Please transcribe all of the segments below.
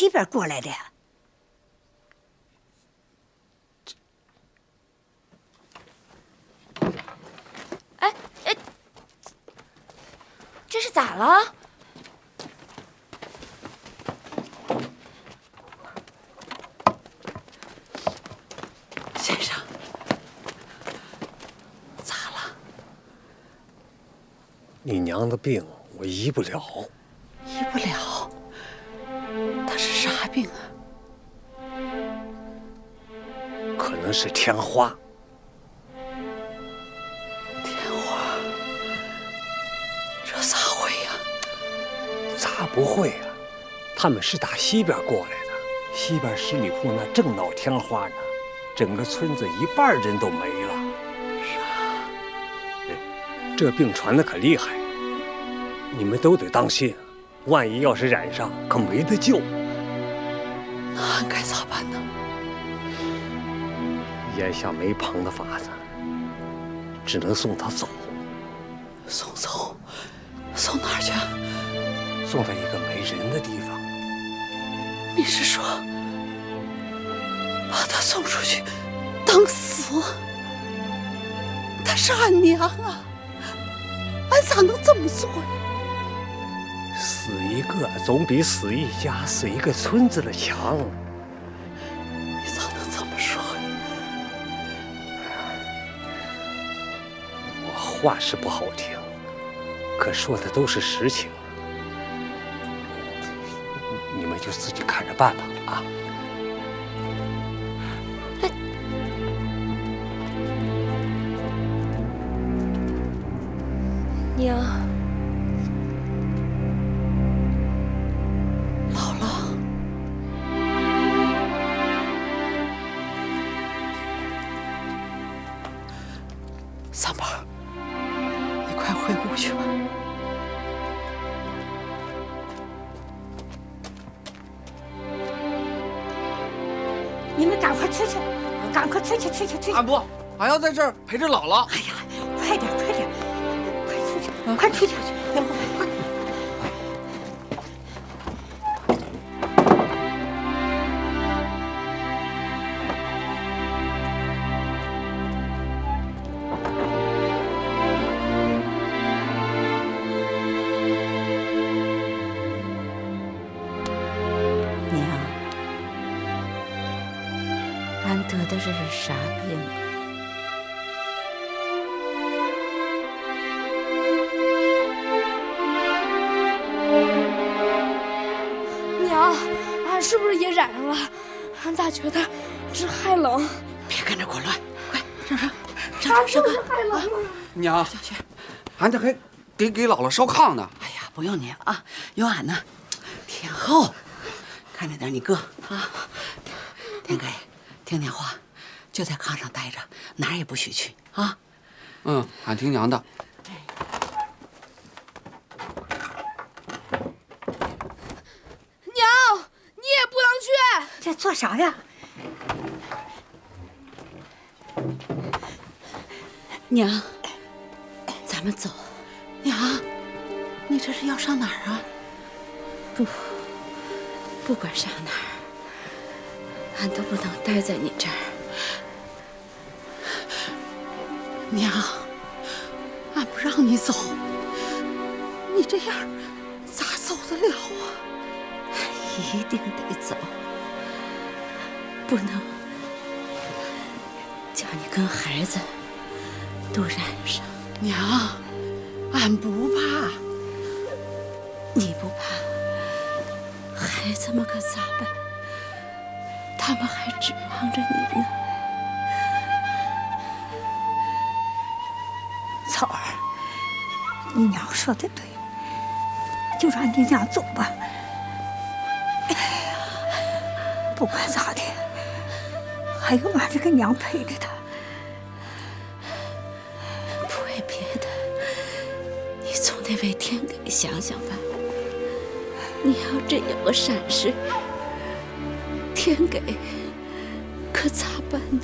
西边过来的。哎，这是咋了？先生，咋了？你娘的病我医不了。医不了？她是啥病啊？可能是天花。天花？这咋会呀？咋不会啊？他们是打西边过来的，西边十里铺那正闹天花呢，整个村子一半人都没了。啥？这病传的可厉害，你们都得当心，万一要是染上，可没得救。那俺该咋办呢？眼下没旁的法子，只能送他走。送走？送哪儿去？送到一个没人的地方。你是说把他送出去当死？他是俺娘啊，俺咋能这么做呀？死一个总比死一家、死一个村子的强。你咋能这么说呀？我话是不好听，可说的都是实情。你们就自己看着办吧啊！娘，姥姥，三宝，你快回屋去吧。你们赶快出去，赶快出去，出去！俺不，俺要在这儿陪着姥姥。哎呀，快点，快点，快出去，快出去！快！娘，俺得的这是啥病啊？娘，俺是不是也染上了？俺咋觉得这还冷？别跟着滚乱，快上俺是不是还冷了？娘，小雪。俺这还得给姥姥烧炕呢。哎呀，不用你啊，有俺呢。天后，看着点你哥啊。天给，听娘话，就在炕上待着，哪儿也不许去啊。嗯，俺听娘的。娘，你也不能去。这做啥呀？娘，咱们走。娘，你这是要上哪儿啊？不管上哪儿，俺都不能待在你这儿。娘，俺不让你走，你这样咋走得了啊？一定得走，不能叫你跟孩子都染上。娘，俺不怕。你不怕，孩子们可咋办？他们还指望着你呢。草儿，你娘说的对，就让你娘走吧。不管咋的，还有俺这个娘陪着她。不为别的，你总得为天给想想吧。你要真有个闪失，天给可咋办呢？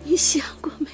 你想过没？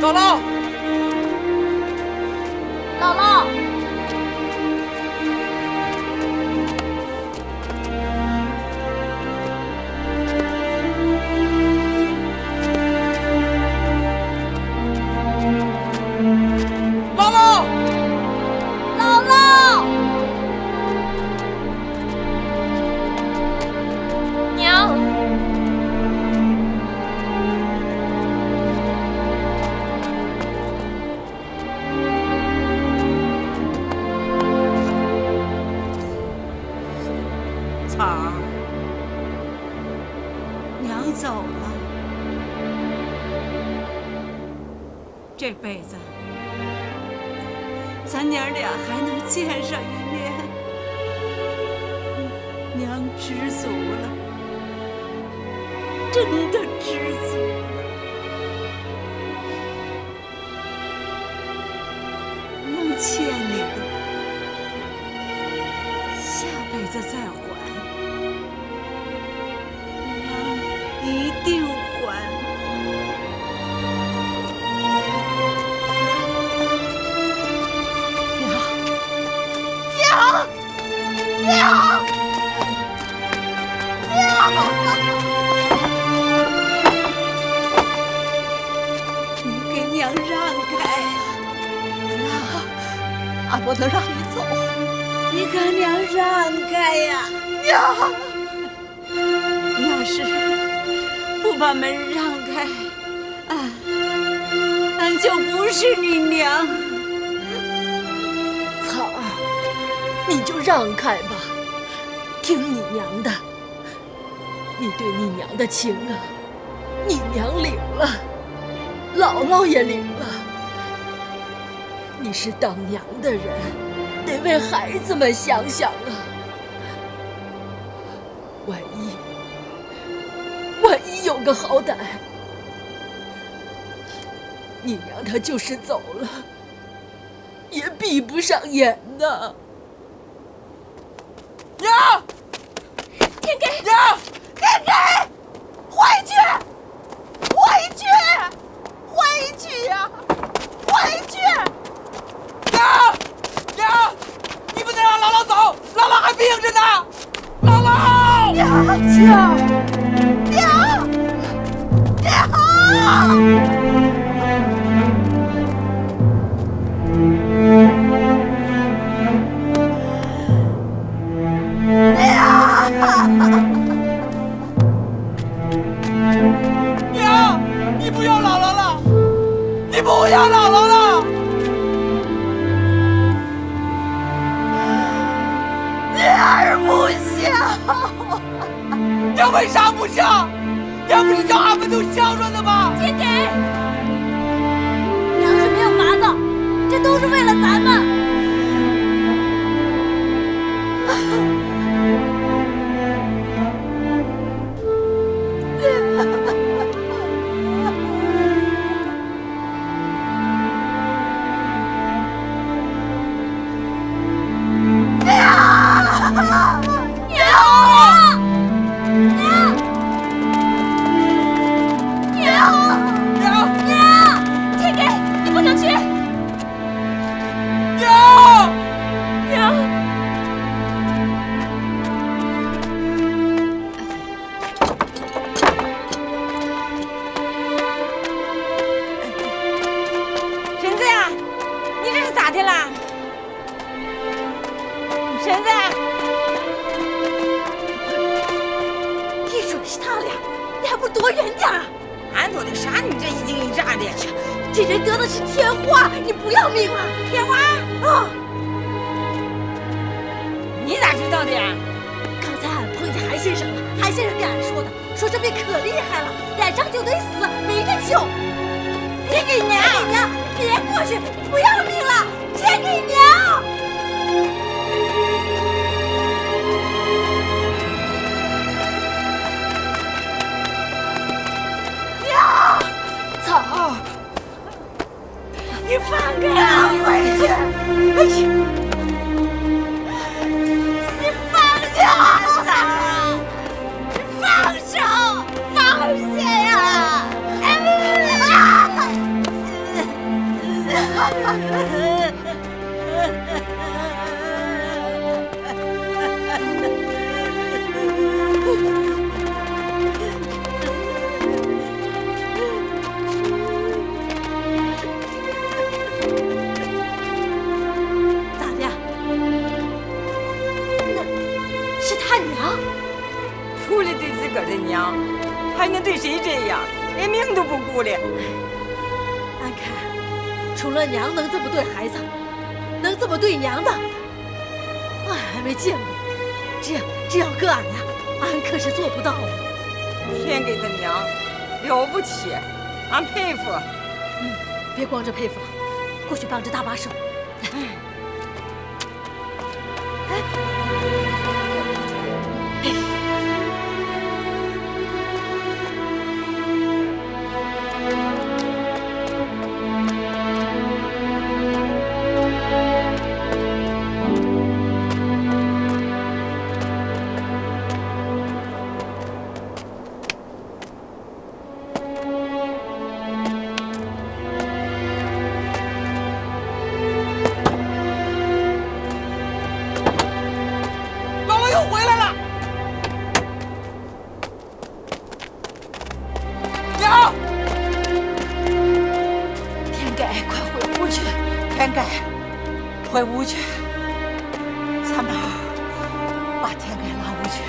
姥姥，姥姥，姥姥，姥姥，娘。草儿，娘走了，这辈子咱娘俩还能见上一面，娘知足了，真的知足了。娘欠你的，下辈子再还。一定还。你给娘让开！娘，俺不能让你走，你给娘让开呀！娘，你要是不把门让开，俺就不是你娘。草儿，你就让开吧，听你娘的。你对你娘的情啊，你娘领了，姥姥也领了。你是当娘的人，得为孩子们想想啊。万一有个好歹，你娘她就是走了，也闭不上眼呐。娘，天给，娘，天给，回去，回去，回去呀，回去！娘，娘，你不能让姥姥走，姥姥还病着呢。姥姥，娘，娘，你不要姥姥了，你不要姥姥了。娘不孝，娘为啥不孝？娘不是叫俺们都孝顺的吗？天给，娘是没有法子，这都是为了咱们。天给，你不能去。娘，娘，婶子呀，你这是咋的啦？婶子，一准是他俩，你还不躲远点啊？俺躲的啥？你这一惊一乍的。这人得的是天花，你不要命了？天花啊！你咋知道的呀？刚才俺碰见韩先生了，韩先生跟俺说的，说这病可厉害了，染上就得死，没得救。天给娘，娘，别过去，不要命了！天给娘！娘，草儿，你放开俺回去！哎呀！你放下嫂儿，放手，放下呀！哎，还能对谁这样？连命都不顾了。俺看，除了娘能这么对孩子，能这么对娘的，俺还没见过。这要搁俺呀，俺可是做不到啊。天给他娘，了不起，俺佩服。别光着佩服了，过去帮着搭把手。姥姥又回来了。娘，天盖，快回屋去！天盖，回屋去。三宝，把天盖拉屋去。